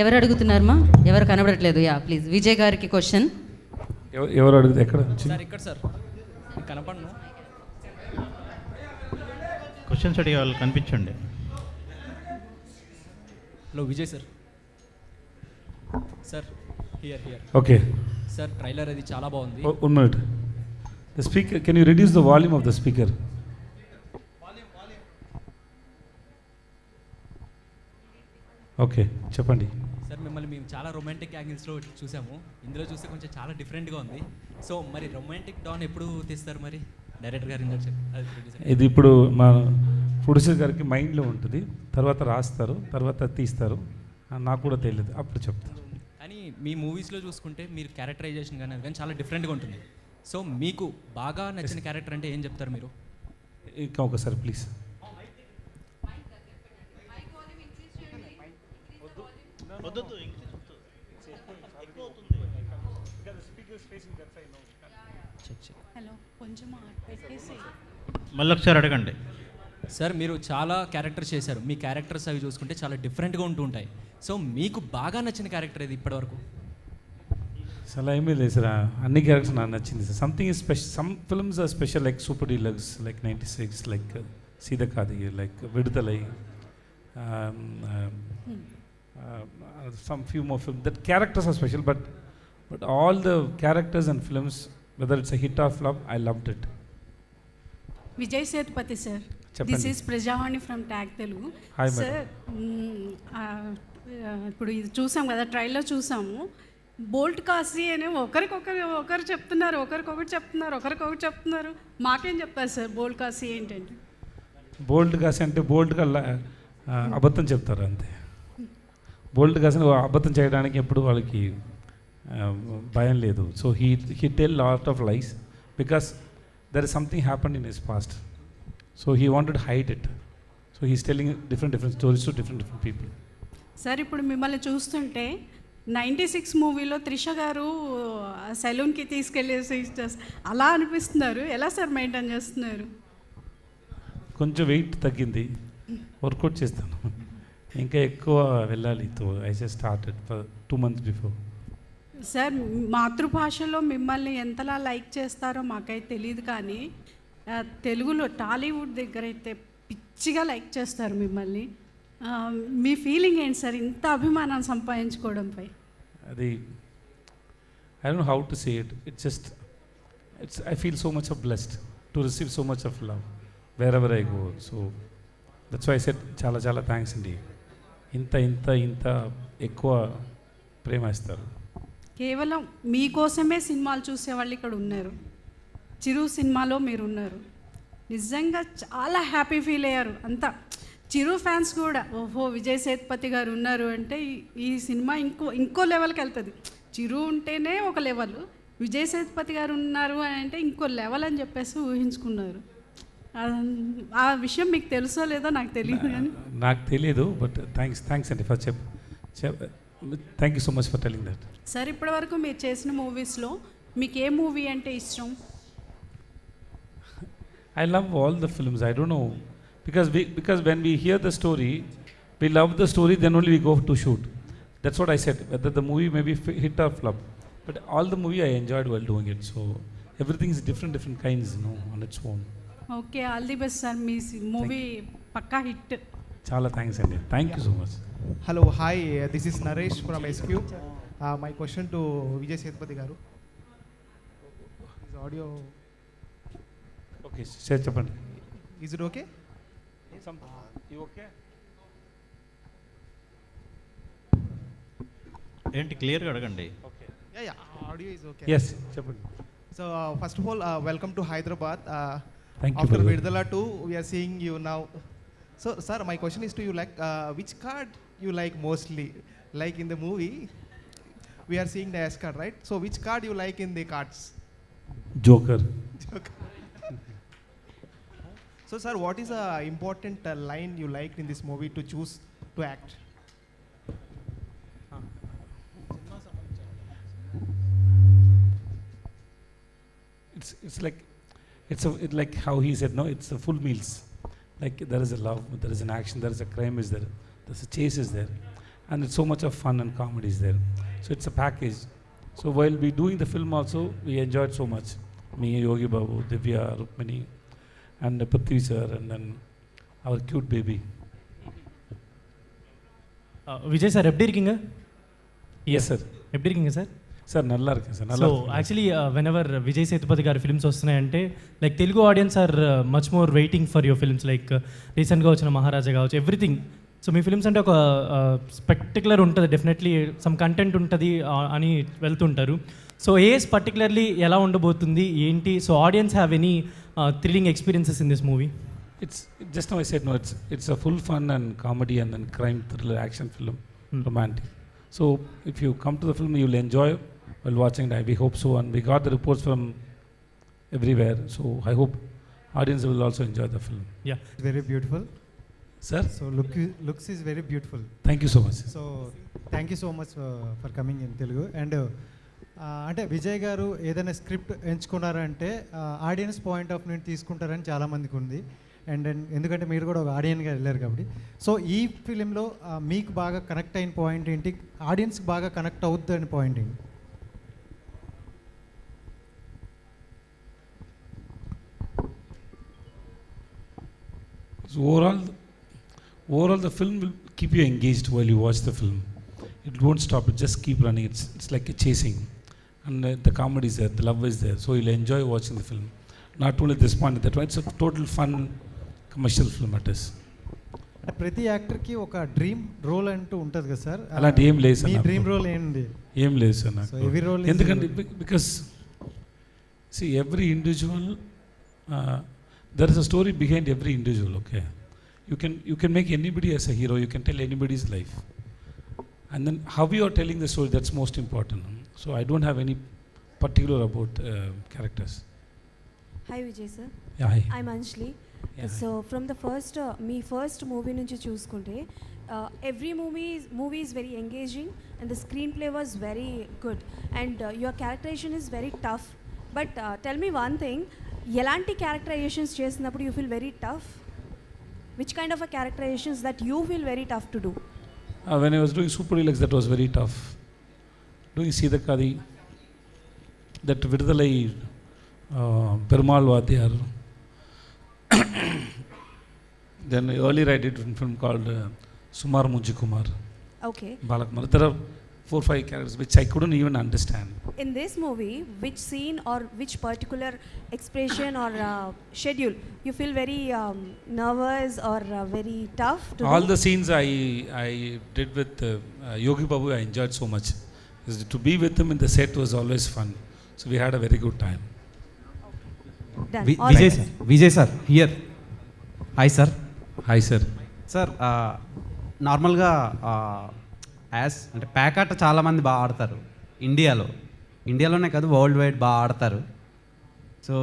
ఎవరు అడుగుతున్నారమ్మా? ఎవరు కనబడట్లేదు. యా ప్లీజ్ విజయ్ గారికి క్వశ్చన్. ఎవరు అడిగితే ఎక్కడ సార్ ఇక్కడ సార్ కనపడను. క్వశ్చన్స్ అడిగే వాళ్ళు కనిపించండి. Hello Vijay sir. Sir here okay sir, trailer అది చాలా బాగుంది. 1 minute. The speaker, can you reduce the volume of the speaker? Okay చెప్పండి సార్ మిమ్మల్ని మేము చాలా రొమాంటిక్ యాంగిల్స్లో చూసాము. ఇందులో చూస్తే కొంచెం చాలా డిఫరెంట్గా ఉంది. సో మరి రొమాంటిక్ డాన్ ఎప్పుడు తీస్తారు మరి? డైరెక్టర్ గారు ఇందాక అది producer. ఇది ఇప్పుడు మా ప్రొడ్యూసర్ గారికి మైండ్లో ఉంటుంది, తర్వాత రాస్తారు, తర్వాత తీస్తారు. నాకు కూడా తెలియదు, అప్పుడు చెప్తారు. కానీ మీ మూవీస్లో చూసుకుంటే మీరు క్యారెక్టరైజేషన్ కానీ అది కానీ చాలా డిఫరెంట్గా ఉంటుంది. సో మీకు బాగా నచ్చిన క్యారెక్టర్ అంటే ఏం చెప్తారు మీరు? ఇంకా ఒకసారి ప్లీజ్. హలో కొంచెం పెట్టేసి మళ్ళీ ఒకసారి అడగండి. సార్ మీరు చాలా క్యారెక్టర్ చేశారు. మీ క్యారెక్టర్స్ అవి చూసుకుంటే చాలా డిఫరెంట్గా ఉంటూ ఉంటాయి. సో మీకు బాగా నచ్చిన క్యారెక్టర్ ఇది ఇప్పటివరకు? అసలు ఏమీ లేదు సార్, అన్ని క్యారెక్టర్స్ నాకు నచ్చింది sir. Something is special, some films are special like super deluxe, like 96, like Seethakaathi, like Viduthalai, some few more films. That characters are special, but all the characters and films, whether it's a hit or flop, I loved it. Vijay Sethupathi sir, this is Prajavani from tag Telugu. Hi, sir ఇప్పుడు ఇది చూసాం కదా, trailer చూసాము. Bolt Kashi అని ఒకరు చెప్తున్నారు, ఒకరికొకటి చెప్తున్నారు. మాకేం చెప్తారు సార్ బోల్ట్ కాశీ ఏంటంటే? బోల్డ్ కాసి అంటే బోల్డ్గా అబద్ధం చెప్తారు అంతే. బోల్డ్ కాసి అబద్ధం చేయడానికి ఎప్పుడు వాళ్ళకి భయం లేదు. So he tell lot of lies because there is something happened in his past. So he wanted hide it. So he's telling different stories to different people. Sir ఇప్పుడు మిమ్మల్ని చూస్తుంటే 96 మూవీలో త్రిష గారు సెలూన్కి తీసుకెళ్ళేసి అలా అనిపిస్తున్నారు. ఎలా సార్ మెయింటైన్ చేస్తున్నారు? కొంచెం వెయిట్ తగ్గింది, వర్కౌట్ చేస్తాను, ఇంకా ఎక్కువ వెళ్ళాలి. I just started for 2 months before. Sir మాతృభాషలో మిమ్మల్ని ఎంతలా లైక్ చేస్తారో మాకైతే తెలియదు, కానీ తెలుగులో టాలీవుడ్ దగ్గర అయితే పిచ్చిగా లైక్ చేస్తారు మిమ్మల్ని. మీ ఫీలింగ్ ఏంటి సార్ ఇంత అభిమానం సంపాదించుకోవడంపై? అది I don't know how to say it. It's I feel so much of blessed to receive so much of love wherever I go. So that's why I said చాలా చాలా thanks అండి. ఇంత ఎక్కువ ప్రేమ ఇస్తారు. కేవలం మీకోసమే సినిమాలు చూసేవాళ్ళు ఇక్కడ ఉన్నారు. చిరు సినిమాలో మీరు ఉన్నారు. నిజంగా చాలా హ్యాపీ ఫీల్ అయ్యారు అంతా. చిరు ఫ్యాన్స్ కూడా ఓహో విజయ్ సేతుపతి గారు ఉన్నారు అంటే ఈ సినిమా ఇంకో లెవెల్కి వెళ్తుంది. చిరు ఉంటేనే ఒక లెవెల్, విజయ్ సేతుపతి గారు ఉన్నారు అని అంటే ఇంకో లెవెల్ అని చెప్పేసి ఊహించుకున్నారు. ఆ విషయం మీకు తెలుసో లేదో నాకు తెలియదు, కానీ నాకు తెలియదు. బట్ థ్యాంక్స్ అండి for thank you so much for telling that. Sir ఇప్పటివరకు మీరు చేసిన మూవీస్లో మీకు ఏ మూవీ అంటే ఇష్టం? I love all the films. I don't know because when we hear the story, we love the story. Then only we go to shoot. That's what I said. Whether the movie may be hit or flop, but all the movie I enjoyed while doing it. So everything is different kinds, on its own. Okay, all the best sir. మీ movie పక్కా hit. చాలా thanks అండి. Thank you so much. Hello, hi. This is Naresh from SQ. My question to Vijay Sethupathi garu. Is audio? Okay, sir, చెప్పండి. Is it okay? You okay? ఏంటి క్లియర్గా అడగండి. Okay. Yeah, audio is okay. Yes, చెప్పండి. So first of all, welcome to Hyderabad. Thank you. After Vidala 2, we are seeing you now. So sir, my question is to you, like which card you like mostly? Like in the movie, we are seeing the S card, right? So which card you like in the cards? Joker. So sir, what is a important line you liked in this movie to choose to act? It's like how he said, no, it's a full meals. Like there is a love, there is an action, there is a crime is there, there's a chase is there. and it's so much of fun and comedy is there. So it's a package. So while we doing the film also, we enjoyed so much. Me, Yogi Babu, Divya, Rukmini, and Prithvi sir, and then our cute baby. Vijay sir எப்படி இருக்கீங்க? Yes sir. எப்படி இருக்கீங்க sir? Sir నల్లా ఇருக்கு sir. So actually whenever Vijay Sethupathi గారి films వస్తున్నాయంటే like Telugu audience are much more waiting for your films. Like రీసెంట్గా వచ్చిన మహారాజా కావచ్చు, ఎవ్రీథింగ్. సో మీ ఫిల్మ్స్ అంటే ఒక పర్టికులర్ ఉంటుంది, డెఫినెట్లీ సమ్ కంటెంట్ ఉంటుంది అని వెళ్తుంటారు. సో ఏస్ పర్టికులర్లీ ఎలా ఉండబోతుంది ఏంటి? So audience have any thrilling experiences in this movie? It's just now I said no. It's a full fun and comedy and then crime thriller action film, romantic. So if you come to the film, you'll enjoy while watching it. We hope so, and we got the reports from everywhere. So I hope audience will also enjoy the film. Yeah. Very beautiful. Sir, So looks is very beautiful. thank you so much. So thank you so much for coming in Telugu. And అంటే విజయ్ గారు ఏదైనా script ఎంచుకున్నారంటే audience point of నుండి తీసుకుంటారని చాలామందికి ఉంది. And ఎందుకంటే మీరు కూడా ఒక ఆడియన్గా వెళ్ళారు కాబట్టి. సో ఈ ఫిలింలో మీకు బాగా కనెక్ట్ అయిన పాయింట్ ఏంటి? ఆడియన్స్కి బాగా కనెక్ట్ అవుద్ది అని పాయింట్ ఏంటి? So overall the film will keep you engaged while you watch the film. It won't stop. It just keep running. It's like a chasing, and the comedy is there, the love is there. So you'll enjoy watching the film. Not only this point, that one. It's a total fun commercial film it is. ప్రతి యాక్టర్కి ఒక dream role అంటూ ఉంటుంది కదా sir? అలాంటి ఏం లేదు sir. మీ నాకు dream role ఏంటి? ఏం లేదు సార్ So every role నాకు. is- ఎందుకంటే because see every individual there is a story behind every individual. Okay, you can make anybody as a hero. You can tell anybody's life, and then how you are telling the story, that's most important. So I don't have any particular about characters. Hi Vijay sir. Yeah, hi. I'm Anjali. Yeah, So from the first me first movie nunchi chuskunte every movie is very engaging and the screenplay was very good and your characterization is very tough. But tell me one thing, elanti characterizations chesinappudu you feel very tough? Which kind of a characterizations that you feel very tough to do? When I was doing Super Deluxe, that was very tough. Doing Seedakadi, that Vidudalai Perumal Vadiyar. Then earlier I did a film called Sumar Munji Kumar, Okay. Balakumar. There are 4-5 characters which I couldn't even understand. In this movie, which scene or which particular expression or schedule you feel very nervous or very tough to All do? the scenes I did with Yogi Babu, I enjoyed so much. Because to be with him in the set was always fun. So we had a very good time. Done. వి- All Vijay right. Sir, Vijay sir here. Hi sir. Hi sir. Sir నార్మల్గా as అంటే ప్యాక్ ఆట చాలామంది బాగా ఆడతారు ఇండియాలోనే కాదు వరల్డ్ వైడ్ బాగా ఆడతారు. సో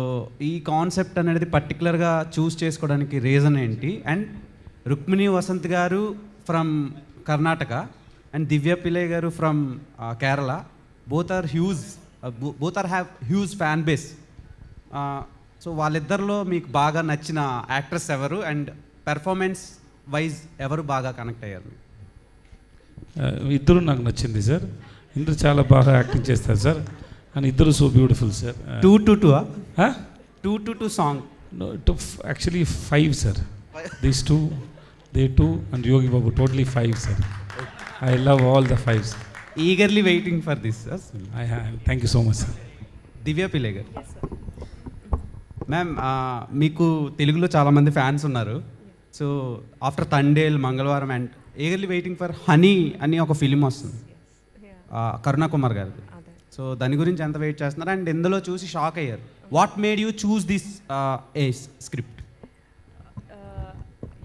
ఈ కాన్సెప్ట్ అనేది పర్టికులర్గా చూస్ చేసుకోవడానికి రీజన్ ఏంటి? అండ్ రుక్మిణి వసంత్ గారు ఫ్రమ్ కర్ణాటక అండ్ దివ్య పిల్లై గారు from Kerala, both are have huge fan base. So వాళ్ళిద్దరిలో మీకు బాగా నచ్చిన యాక్ట్రెస్ ఎవరు అండ్ పెర్ఫార్మెన్స్ వైజ్ ఎవరు బాగా కనెక్ట్ అయ్యారు? ఇద్దరు నాకు నచ్చింది సార్. ఇద్దరు చాలా బాగా యాక్టింగ్ చేస్తారు సార్, అండ్ ఇద్దరు so beautiful sir. 2 song Actually 5 sir. These two, they 2 and Yogi Babu, totally 5 sir. I love all the 5s. Eagerly waiting for this. Thank you so much sir. దివ్య పిల్లై గారు. Ma'am, మీకు తెలుగులో చాలామంది fans ఉన్నారు. So after Thandel, మంగళవారం and eagerly waiting for honey అని ఒక film వస్తుంది కరుణా కుమార్ గారిది. సో దాని గురించి ఎంత వెయిట్ చేస్తున్నారు అండ్ ఇందులో చూసి షాక్ అయ్యారు? What made you choose this script?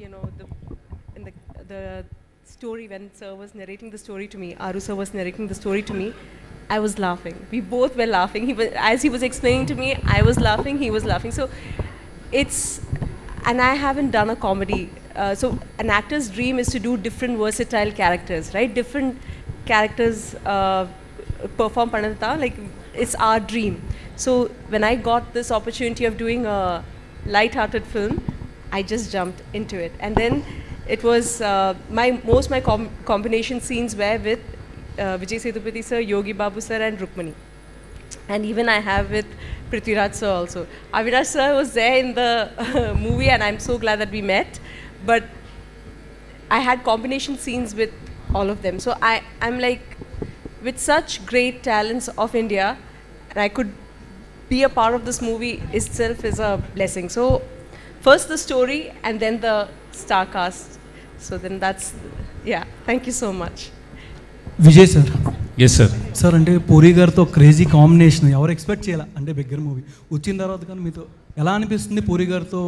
You know, the story, when sir was narrating the story to me, Aru sir was narrating the story to me, I was laughing. We both were laughing. As he was explaining to me, I was laughing, he was laughing. So it's, and I haven't done a comedy. So an actor's dream is to do different versatile characters, right? Different characters perform panadata, like it's our dream. So when I got this opportunity of doing a light-hearted film, I just jumped into it. And then it was my combination scenes were with Vijay Sethupathi sir, Yogi Babu sir, and Rukmani. And even I have with Prithviraj sir also. Aviraj sir was there in the movie, and I'm so glad that we met. But I had combination scenes with all of them. So I'm like, with such great talents of India, and I could be a part of this movie itself is a blessing. So first the story and then the star cast. So then that's, yeah, thank you so much. Vijay sir, yes sir. Sir అంటే పూరి గారితో crazy combination ఎవరు expect చేయాలి అంటే beggar movie వచ్చిన తర్వాత కానీ మీతో ఎలా అనిపిస్తుంది? పూరి గారితో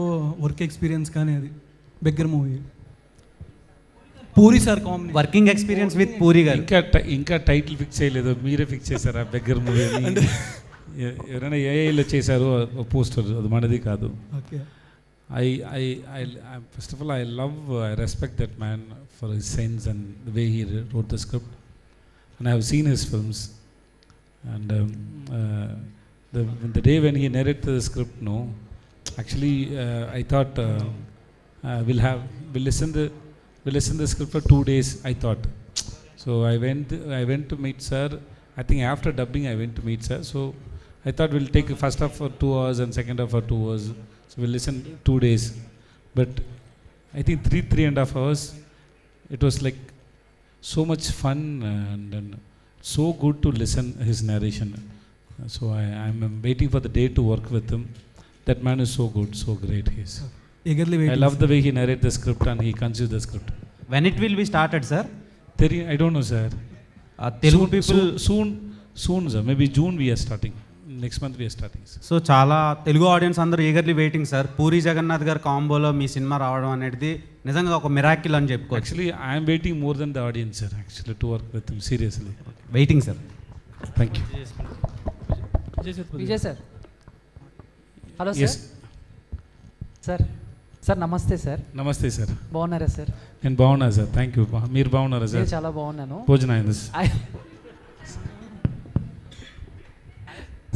వర్క్ ఎక్స్పీరియన్స్ కానీ అది beggar movie puri sir combination working experience with puri గారు. ఇంకా టైటిల్ ఫిక్స్ చేయలేదు, మీరే ఫిక్స్ చేశారా బెగ్గర్ మూవీ అని? ఎవరైనా ఏఐలో చేశారు పోస్టర్, అది మనది కాదు. Okay. I first of all, I respect that man for his sense and the way he wrote the script. And I have seen his films. And the day when he narrated the script, actually I thought we'll listen the script for 2 days, I thought. So I went to meet sir. I think after dubbing I went to meet sir. So I thought we'll take first half for 2 hours and second half for 2 hours. So we'll listen 2 days. But I think 3.5 hours, it was like so much fun and so good to listen his narration. So I'm waiting for the day to work with him. That man is so good, so great. He is. Eagerly waiting. I love the way he narrates the script and he conceived the script. When it will be started, sir? I don't know, sir. Telugu people soon, sir. Maybe June we are starting. Next month we are starting. So చాలా Telugu audiences అందరూ eagerly waiting sir. Puri Jagannadh గారు కాంబోలో మీ cinema రావడం అనేది నిజంగా ఒక miracle అని చెప్పుకోవచ్చు. Actually, I am waiting more than the audience, sir, actually, to work with him, seriously. Waiting sir. Thank you. Vijay sir, hello Yes. Sir. Sir నమస్తే సార్. నమస్తే సార్. బాగున్నారా సార్? నేను బాగున్నా సార్, థ్యాంక్ యూ. మీరు బాగున్నారా sir? నేను చాలా బాగున్నాను. భోజనం అయింది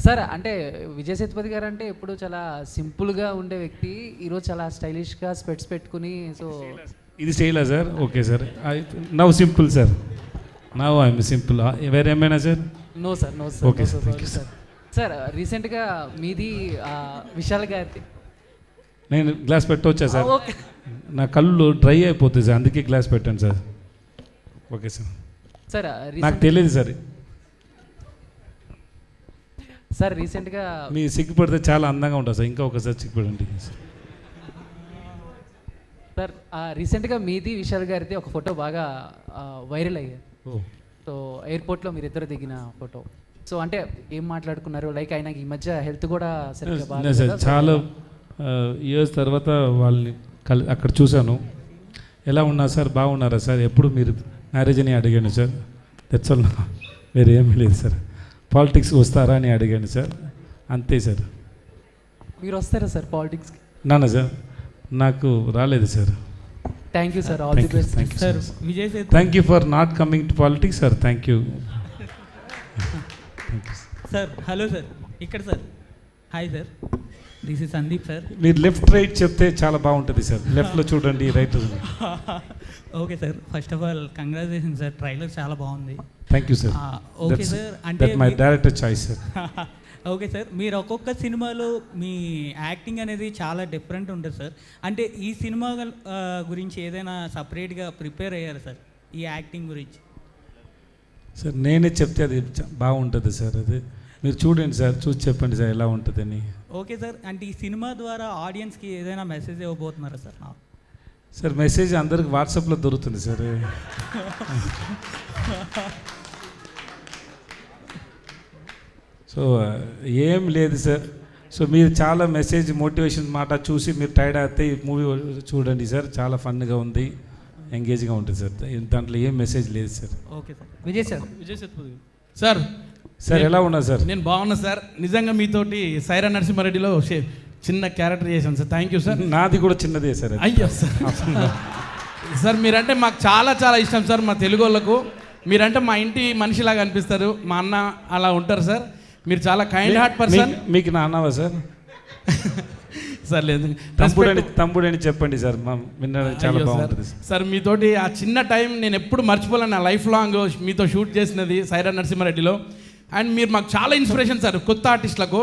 సార్. అంటే విజయ్ సేతుపతి గారు అంటే ఎప్పుడు చాలా సింపుల్గా ఉండే వ్యక్తి, ఈరోజు చాలా స్టైలిష్గా స్పెట్స్ పెట్టుకుని, సో ఇది స్టైలా sir? Okay sir. Now simple sir, now I'm simple. వేరేమైనా sir? No sir, no sir. Okay sir, thank you sir. Sir రీసెంట్గా మీది విశాల్ గారి, నేను గ్లాస్ పెట్టవచ్చా సార్? ఓకే. నా కళ్ళు డ్రై అయిపోతుంది సార్, అందుకే గ్లాస్ పెట్టండి సార్. Okay sir. సార్ నాకు తెలియదు సార్. సార్ రీసెంట్గా మీ సిగ్గుపడితే చాలా అందంగా ఉంటుంది సార్, ఇంకా ఒకసారి సిగ్గుపడండి సార్. రీసెంట్గా మీది విశాల్ గారిది ఒక ఫోటో బాగా వైరల్ అయ్యాయి. సో ఎయిర్పోర్ట్లో మీరు ఇద్దరు దిగిన ఫోటో. సో అంటే ఏం మాట్లాడుకున్నారు? లైక్ ఆయనకి ఈ మధ్య హెల్త్ కూడా సరిగ్గా బాగా సార్. చాలా ఇయర్స్ తర్వాత వాళ్ళని అక్కడ చూశాను. ఎలా ఉన్నారు సార్? బాగున్నారా సార్? ఎప్పుడు మీరు మ్యారేజ్ అని అడిగాను సార్. దట్స్ ఆల్, వేరే ఏమీ లేదు సార్. పాలిటిక్స్ వస్తారా అని అడిగాను సార్, అంతే సార్. మీరు వస్తారా సార్ పాలిటిక్స్కి? నాన్న సార్, నాకు రాలేదు sir. Thank you sir, all the best sir. Vijay Sethu, thank you for not coming to politics sir. Thank you sir. Hello sir, ఇక్కడ sir. Hi sir, this is Sandeep sir. మీరు left right చెప్తే చాలా బాగుంటుంది sir. లెఫ్ట్లో చూడండి, right. Okay sir, first of all congratulation sir, trailer చాలా బాగుంది. Thank you sir. Okay sir. అంటే my director choice sir. Okay sir, మీరు ఒక్కొక్క సినిమాలో మీ యాక్టింగ్ అనేది చాలా డిఫరెంట్ ఉంటుంది సార్. అంటే ఈ సినిమా గురించి ఏదైనా సపరేట్గా ప్రిపేర్ అయ్యారు సార్ ఈ యాక్టింగ్ గురించి? సార్ నేనే చెప్తే అది బాగుంటుంది సార్. అది మీరు చూడండి సార్, చూసి చెప్పండి సార్ ఎలా ఉంటుందని. Okay sir. అంటే ఈ సినిమా ద్వారా ఆడియన్స్కి ఏదైనా మెసేజ్ ఇవ్వబోతున్నారా సార్? సార్ మెసేజ్ అందరికి వాట్సాప్లో దొరుకుతుంది సార్. సో ఏం లేదు సార్. సో మీరు చాలా మెసేజ్ మోటివేషన్ మాట చూసి మీరు టైర్డ్ అయితే ఈ మూవీ చూడండి సార్, చాలా ఫన్గా ఉంది, ఎంగేజ్గా ఉంటుంది సార్. దాంట్లో ఏం మెసేజ్ లేదు sir. Okay sir. Vijay sir. Vijay Sethupathi sir. Sir ఎలా ఉన్నా సార్? నేను బాగున్నా సార్. నిజంగా మీతోటి సైరా నరసింహారెడ్డిలో చిన్న క్యారెక్టర్ చేశాను సార్. Thank you sir. నాది కూడా చిన్నదే సార్. అయ్యో సార్. సార్ మీరంటే మాకు చాలా చాలా ఇష్టం సార్, మా తెలుగు వాళ్ళకు. మీరంటే మా ఇంటి మనిషిలాగా అనిపిస్తారు, మా అన్న అలా ఉంటారు సార్. మీరు చాలా కైండ్ హార్ట్ పర్సన్. మీకు నాన్నవా సార్? సార్ లేదు తమ్ముడు అని చెప్పండి సార్ వినడానికి చాలా బాగుంటుంది సార్. మీతోటి ఆ చిన్న టైం నేను ఎప్పుడు మర్చిపోలేను, నా లైఫ్ లాంగ్ మీతో షూట్ చేసినది సైరా నరసింహారెడ్డిలో. అండ్ మీరు మాకు చాలా ఇన్స్పిరేషన్ సార్ కొత్త ఆర్టిస్టులకు.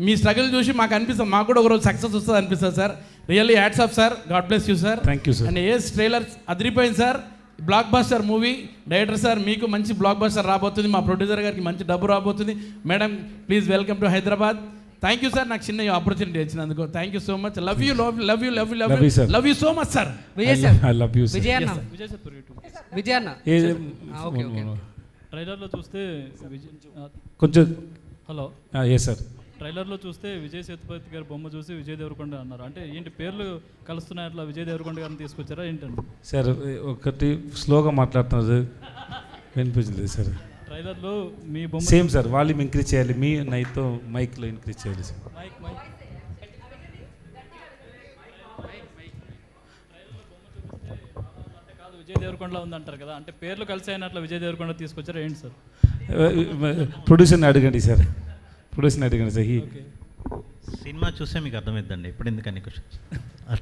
మీ స్ట్రగుల్ చూసి మాకు అనిపిస్తుంది, మాకు కూడా ఒకరోజు సక్సెస్ వస్తుంది అనిపిస్తుంది sir. Really hats off sir, god bless you sir. Thank you sir. And ace trailer అదిరిపోయింది sir, blockbuster movie. Director sir మీకు మంచి బ్లాక్ బస్టర్ రాబోతుంది, మా ప్రొడ్యూసర్ గారికి మంచి డబ్బు రాబోతుంది. Madam please welcome to Hyderabad. Thank you sir, నాకు చిన్న ఆపర్చునిటీ వచ్చినందుకు. Thank you so much. Love you love you so much sir. Vijay sir, I love you Vijay అన్న, విజయ్ అన్న. Okay okay. ట్రైలర్లో చూస్తే కొంచెం హలో ఏ సార్, ట్రైలర్లో చూస్తే విజయ్ సేతుపతి గారి బొమ్మ చూసి విజయ్ దేవరకొండ అన్నారు. అంటే ఏంటి పేర్లు కలుస్తున్నాయి, అట్లా విజయ్ దేవరకొండ గారిని తీసుకొచ్చారా ఏంటండి? సార్ ఒకటి స్లోగా మాట్లాడుతున్నారు, వినిపించలేదు సార్. ట్రైలర్లో మీ బొమ్మ సేమ్ సార్, వాల్యూమ్ ఇంక్రీజ్ చేయాలి, మీ నైతో మైక్లో ఇంక్రీజ్ చేయాలి సార్. కాదు విజయ్ దేవరకొండలా ఉంది అంటారు కదా, అంటే పేర్లు కలిసి అయినట్లు విజయ్ దేవరకొండ తీసుకొచ్చారా ఏంటి సార్? ప్రొడ్యూసర్ని అడగండి సార్, ప్రొడ్యూసర్ని అడగండి సార్. సినిమా చూస్తే మీకు అర్థమవుతుందండి ఇప్పుడు ఎందుకని క్వశ్చన్స్.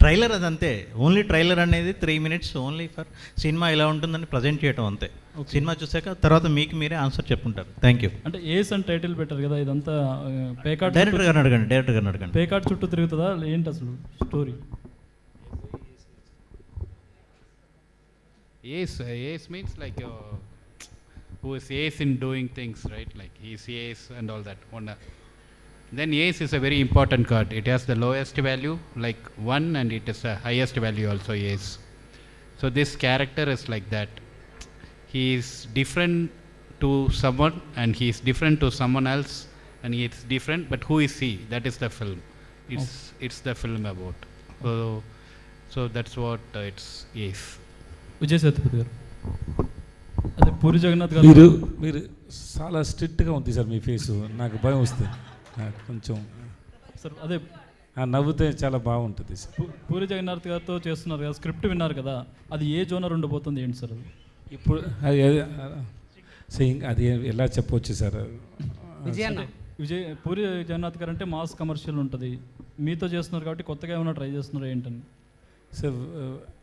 ట్రైలర్ అదంతే, ఓన్లీ ట్రైలర్ అనేది 3 minutes ఓన్లీ ఫర్ సినిమా ఇలా ఉంటుందని ప్రజెంట్ చేయడం అంతే. సినిమా చూసాక తర్వాత మీకు మీరే ఆన్సర్ చెప్పుకుంటారు. Thank you. అంటే ఏస్ అని టైటిల్ పెట్టారు కదా, ఇదంతా పేకాట్ డైరెక్టర్ గారిని అడగండి. పేకాట్ చుట్టూ తిరుగుతుందా ఏంటి అసలు story? Ace means like who is ace in doing things, right? Like he's ace and all that. Then ace is a very important card. It has the lowest value, like 1, and it is the highest value also ace. So this character is like that. He is different to someone and he is different to someone else, and he is different, but who is he? That is the film. It's the film about. So that's what it's ace. Vijay Sethupathi గారు, అదే పూరి జగన్నాథ్ గారు, మీరు చాలా స్ట్రిక్ట్గా ఉంది sir మీ face, నాకు భయం వస్తుంది కొంచెం సార్. అదే నవ్వుతే చాలా బాగుంటుంది సార్. పూరి జగన్నాథ్ గారితో చేస్తున్నారు కదా, స్క్రిప్ట్ విన్నారు కదా, అది ఏ జోనర్ ఉండబోతుంది ఏంటి సార్? అది ఇప్పుడు అది ఎలా చెప్పవచ్చు సార్? పూరి జగన్నాథ్ గారు అంటే మాస్ కమర్షియల్ ఉంటుంది, మీతో చేస్తున్నారు కాబట్టి కొత్తగా ఏమైనా ట్రై చేస్తున్నారు ఏంటని? Sir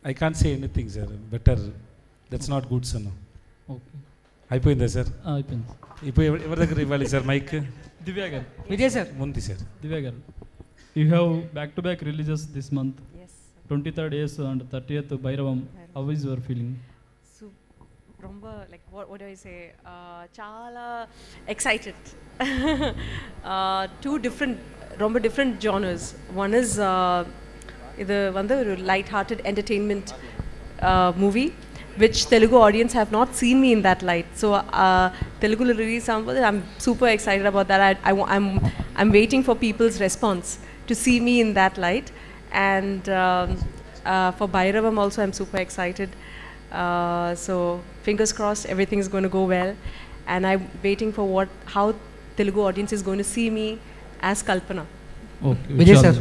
I can't say anything sir, better that's not good sir. Okay, అయిపోయిందా సార్? అయిపోయింది. ఇప్పుడు ఎవరి దగ్గర ఇవ్వాలి సార్ మైక్? దివ్య గారు. విజయ్ సార్. ముందు సార్. దివ్య గారు, you have back-to-back releases this month. 23rd Ace and 30th Bhairavam. How is your feeling? So, romba like what do I say? Chala excited. Two different genres. One is the light-hearted entertainment movie, which Telugu audience have not seen me in that light. So Telugu will release something. I'm super excited about that. I'm waiting for people's response to see me in that light. And for Bhairavam also, I'm super excited. So fingers crossed, everything is going to go well. And I'm waiting for how Telugu audience is going to see me as Kalpana. Okay. Vijay sir.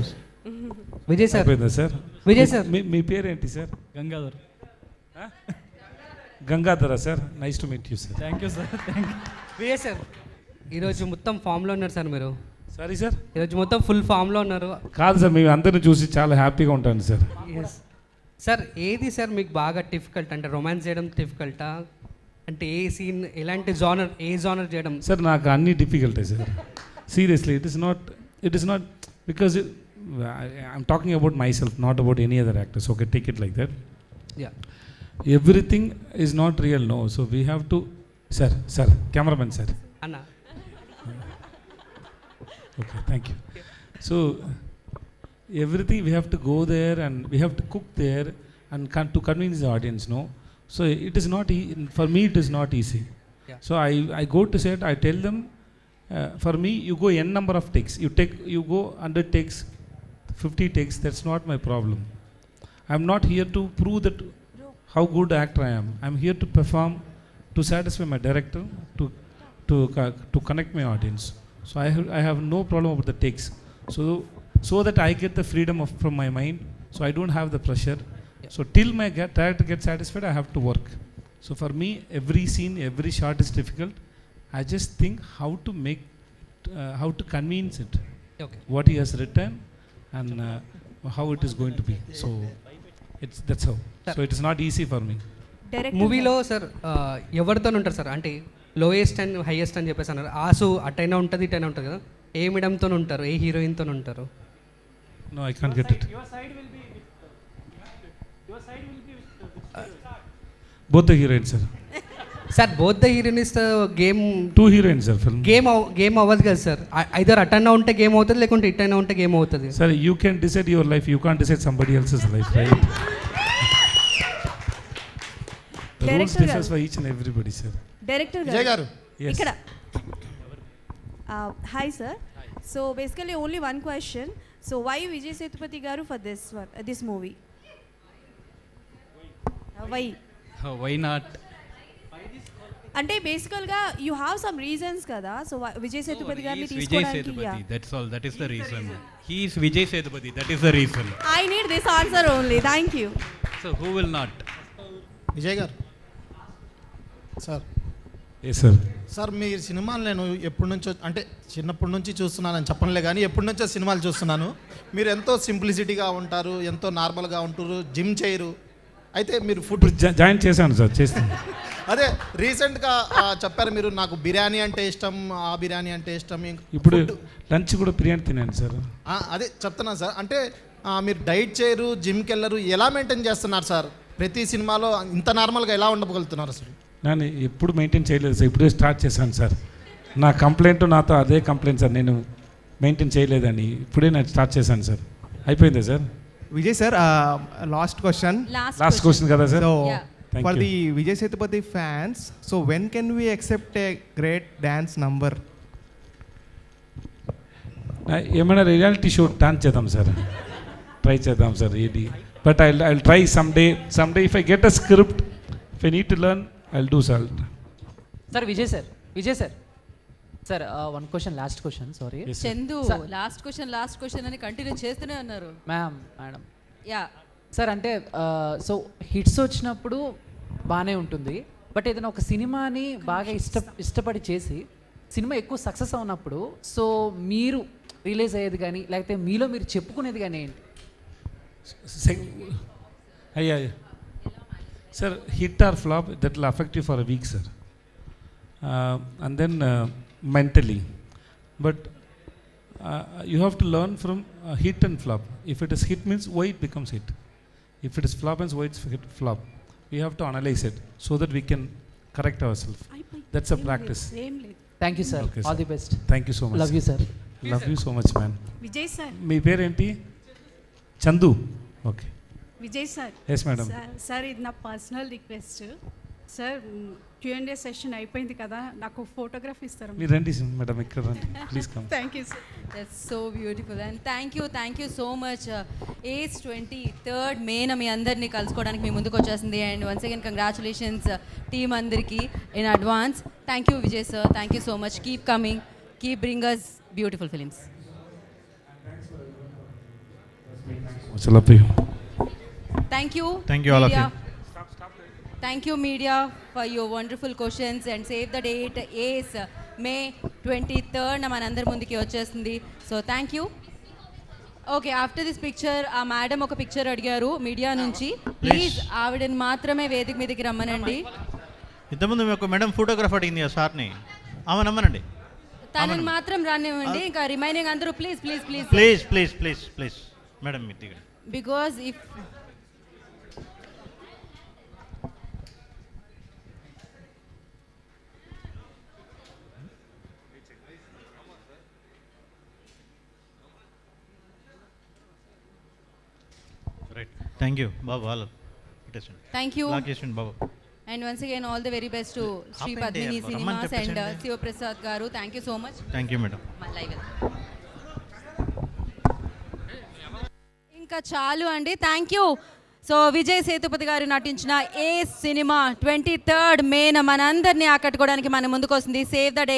Vijay sir. Vijay sir, మీ పేరు ఏంటి sir? Gangadhar. గంగాధరా sir, nice to meet you sir. Thank you sir. Thank you. Vijay sir, ఈరోజు మొత్తం ఫామ్లో ఉన్నారు sir మీరు. Sorry sir, ఈరోజు మొత్తం ఫుల్ ఫామ్లో ఉన్నారు. కాదు సార్, మేము అందరిని చూసి చాలా హ్యాపీగా ఉంటాను సార్. Yes sir. ఏది సార్ మీకు బాగా డిఫికల్ట్, అంటే రొమాన్స్ చేయడం డిఫికల్టా, అంటే ఏ సీన్ ఎలాంటి జానర్ చేయడం? సార్ నాకు అన్నీ డిఫికల్టే sir, seriously. It is not because I'm talking about myself, not about any other actors. Okay, take it like that. Yeah. Everything is not real, no. So we have to, sir, cameraman sir. Anna. Okay, thank you. So everything we have to go there and we have to cook there and to convince the audience, no. So it is not for me. It is not easy. Yeah. So I go to set. I tell them, for me, you go n number of takes. You go 100 takes. 50 takes, that's not my problem. I'm not here to prove that how good actor I am. I'm here to perform, to satisfy my director, to connect my audience. So I have no problem about the takes. So that I get the freedom from my mind, so I don't have the pressure. Yeah. So till my director gets satisfied, I have to work. So for me, every scene, every shot is difficult. I just think how to convince it. Okay. What he has written. And how it is going to be. So that's how. So it is not easy for me. మూవీలో sir ఎవరితో ఉంటారు sir, అంటే lowest and highest అని చెప్పేసి అన్నారు. ఆసు అటైనా ఉంటుంది ఇటైనా ఉంటుంది కదా, ఏ మేడంతో ఉంటారు, ఏ హీరోయిన్తో ఉంటారు? No, I can't get it. Both the heroines, sir. Sir both the heroines game, 2 heroines, sir. Film. Game అవ్వదు కదా సార్, ఐదర్ అటైనా ఉంటే గేమ్ అవుతుంది, లేకుంటే ఇటైనా ఉంటే గేమ్ అవుతుంది. Sir, you can decide your life. You can't decide somebody else's life, right? The rules differs for each and everybody, sir. Director Vijay గారు. Yes. ఇక్కడ hi sir. So basically only one question. So why Vijay Sethupathi గారు for this movie? Why not? అంటే బేసికల్గా you have some reasons కదా. So Vijay Sethupathi గారిని Vijay తీసుకోవడానికి Sethupathi. That's all. That is the reason. He is Vijay Sethupathi. That is the reason. I need this answer only. Thank you. So who will not? Vijay గారు sir. Yes, sir. Sir మీ సినిమాలు నేను ఎప్పటి నుంచో, అంటే చిన్నప్పటి నుంచి చూస్తున్నానని చెప్పనులే కానీ ఎప్పటి నుంచో సినిమాలు చూస్తున్నాను. మీరు ఎంతో సింప్లిసిటీగా ఉంటారు, ఎంతో నార్మల్గా ఉంటారు, జిమ్ చేయరు. అయితే మీరు ఫుడ్ జాయిన్ చేశాను సార్, చేస్తాను. అదే రీసెంట్గా చెప్పారు మీరు, నాకు బిర్యానీ అంటే ఇష్టం, ఆ బిర్యానీ అంటే ఇష్టం. ఇప్పుడు లంచ్ కూడా బిర్యానీ తినాను సార్. అదే చెప్తున్నాను సార్. అంటే మీరు డైట్ చేయరు, జిమ్కి వెళ్ళరు, ఎలా మెయింటైన్ చేస్తున్నారు సార్? ప్రతి సినిమాలో ఇంత నార్మల్గా ఎలా ఉండగలుగుతున్నారు సార్? నేను ఎప్పుడు మెయింటైన్ చేయలేదు సార్, ఇప్పుడే స్టార్ట్ చేశాను సార్. నా కంప్లైంట్ నాతో అదే కంప్లైంట్ సార్, నేను మెయింటైన్ చేయలేదని ఇప్పుడే నేను స్టార్ట్ చేశాను సార్. అయిపోయిందా sir? Vijay sir, last question. Last question kada sir. So Thank for you. the Vijay Sethupathi fans, so when can we accept a great dance number? ఏమైనా reality show dance చేద్దాం sir, try చేద్దాం sir ఇది. But I try someday if I get a script, if I need to learn, I'll do sir. Sir Vijay sir sir one question, last question, sorry. Chandu last question అని continue చేస్తూనే ఉన్నారు. Madam yeah sir, అంటే so hits వచ్చినప్పుడు బాగానే ఉంటుంది, but ఏదైనా ఒక సినిమాని బాగా ఇష్టపడి చేసి సినిమా ఎక్కువ సక్సెస్ అవునప్పుడు సో మీరు రిలీజ్ అయ్యేది కానీ లేకపోతే మీలో మీరు చెప్పుకునేది కానీ ఏంటి? అయ్యా sir, hit or flop, that will affect you for a week, sir. And then mentally. But you have to learn from hit and flop. If it is hit means why it becomes hit. If it is flop means why it's flop. We have to analyze it so that we can correct ourselves. That's a practice. Thank you sir. Okay, All sir. the best. Thank you so much. Love you sir. Love you so much, man. Vijay sir. మీ పేరు ఏంటి? Chandu. Okay. Vijay sir. Yes, madam. Sir ఇది నా personal request sir. Q&A session అయిపోయింది కదా, నాకు photography ఇస్తారు? మీరు రండి మేడం, ఇక్కడ రండి, please come. Thank you sir. That's so beautiful and thank you so much. ఏజ్ 23rd May మీ అందరినీ కలుసుకోవడానికి మీ ముందుకు వచ్చేసింది. And once again congratulations team అందరికీ in advance. Thank you Vijay sir, thank you so much. Keep coming, keep bring us beautiful films. Love you. Thank you all of media. you. Thank you media for your wonderful questions and save the date is May 23rd మనందరి ముందుకి వచ్చేస్తుంది. So thank you. Okay, after this picture ఆ madam ఒక picture అడిగారు media నుంచి. Please ఆవిడని మాత్రమే వేదిక మీదకి రమ్మనండి. ఇంతకుముందు ఒక మేడం ఫోటోగ్రాఫ్ అడిగింది ఆ సార్ని, ఆమె నమ్మనండి. తనని మాత్రం రానివ్వండి, ఇంకా రిమైనింగ్ అందరూ please please please please please please please madam మీరు దిగండి. Because if right. Thank you బాబు, వాళ్ళు పెట్టేసండి. Thank you. లాక్ చేసండి బాబు. And once again, all the very best to Sri Padmini Cinemas and Siva Prasad Garu. Thank you so much. Thank you, madam. ఇంకా చాలు అండి, thank you. So Vijay Sethupathi గారు నటించిన ఏ సినిమా 23rd May మనందరినీ ఆకట్టుకోవడానికి మన ముందుకు వస్తుంది. Save the day.